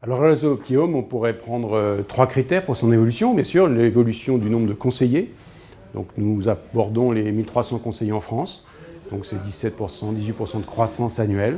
Alors, le réseau Optiom, on pourrait prendre trois critères pour son évolution. Bien sûr, l'évolution du nombre de conseillers. Donc, nous abordons les 1300 conseillers en France. Donc, c'est 17%, 18% de croissance annuelle.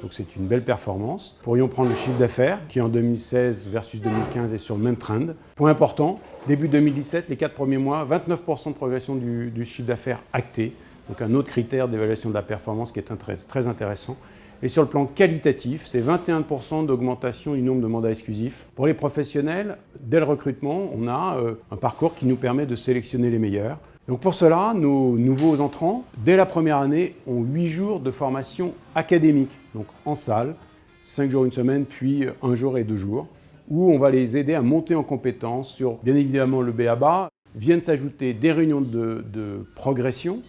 Donc, c'est une belle performance. Nous pourrions prendre le chiffre d'affaires, qui en 2016 versus 2015 est sur le même trend. Point important, début 2017, les 4 premiers mois, 29% de progression du chiffre d'affaires acté. Donc, un autre critère d'évaluation de la performance qui est très intéressant. Et sur le plan qualitatif, c'est 21% d'augmentation du nombre de mandats exclusifs. Pour les professionnels, dès le recrutement, on a un parcours qui nous permet de sélectionner les meilleurs. Donc pour cela, nos nouveaux entrants, dès la première année, ont 8 jours de formation académique, donc en salle, 5 jours une semaine, puis 1 jour et 2 jours, où on va les aider à monter en compétences sur, bien évidemment, le b.a.-ba. Viennent s'ajouter des réunions de progression.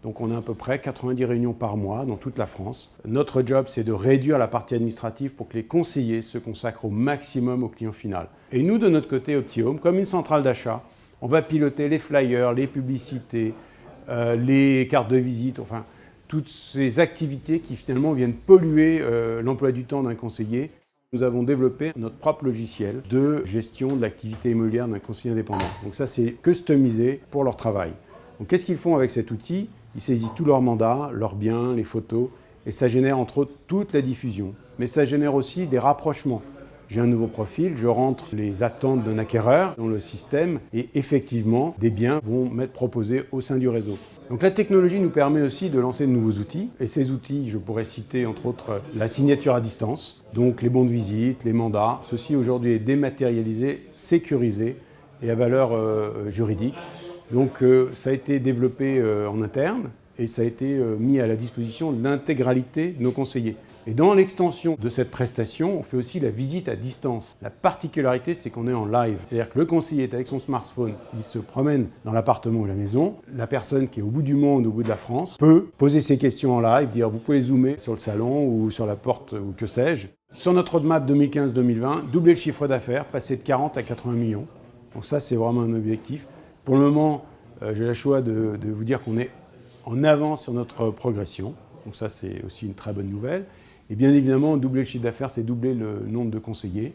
Donc on a à peu près 90 réunions par mois dans toute la France. Notre job, c'est de réduire la partie administrative pour que les conseillers se consacrent au maximum au client final. Et nous, de notre côté, Optiom, comme une centrale d'achat, on va piloter les flyers, les publicités, les cartes de visite, enfin, toutes ces activités qui finalement viennent polluer l'emploi du temps d'un conseiller. Nous avons développé notre propre logiciel de gestion de l'activité immobilière d'un conseiller indépendant. Donc ça, c'est customisé pour leur travail. Donc qu'est-ce qu'ils font avec cet outil? Ils saisissent tous leurs mandats, leurs biens, les photos, et ça génère entre autres toute la diffusion. Mais ça génère aussi des rapprochements. J'ai un nouveau profil, je rentre les attentes d'un acquéreur dans le système et effectivement, des biens vont m'être proposés au sein du réseau. Donc la technologie nous permet aussi de lancer de nouveaux outils. Et ces outils, je pourrais citer entre autres la signature à distance, donc les bons de visite, les mandats. Ceci aujourd'hui est dématérialisé, sécurisé et à valeur juridique. Donc ça a été développé en interne et ça a été mis à la disposition de l'intégralité de nos conseillers. Et dans l'extension de cette prestation, on fait aussi la visite à distance. La particularité, c'est qu'on est en live. C'est-à-dire que le conseiller est avec son smartphone, il se promène dans l'appartement ou la maison. La personne qui est au bout du monde, au bout de la France, peut poser ses questions en live, dire vous pouvez zoomer sur le salon ou sur la porte ou que sais-je. Sur notre roadmap 2015-2020, doubler le chiffre d'affaires, passer de 40 à 80 millions. Donc ça, c'est vraiment un objectif. Pour le moment, j'ai le choix de vous dire qu'on est en avance sur notre progression. Donc ça, c'est aussi une très bonne nouvelle. Et bien évidemment, doubler le chiffre d'affaires, c'est doubler le nombre de conseillers.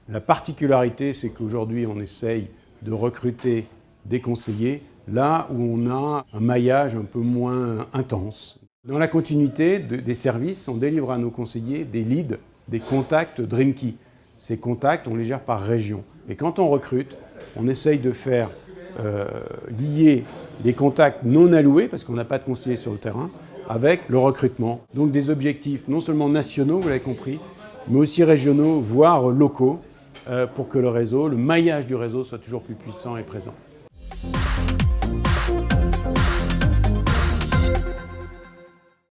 La particularité, c'est qu'aujourd'hui, on essaye de recruter des conseillers là où on a un maillage un peu moins intense. Dans la continuité des services, on délivre à nos conseillers des leads, des contacts Dreamkey. Ces contacts, on les gère par région. Et quand on recrute, on essaye de faire lier les contacts non alloués, parce qu'on n'a pas de conseillers sur le terrain, avec le recrutement. Donc des objectifs non seulement nationaux, vous l'avez compris, mais aussi régionaux, voire locaux, pour que le réseau, le maillage du réseau soit toujours plus puissant et présent.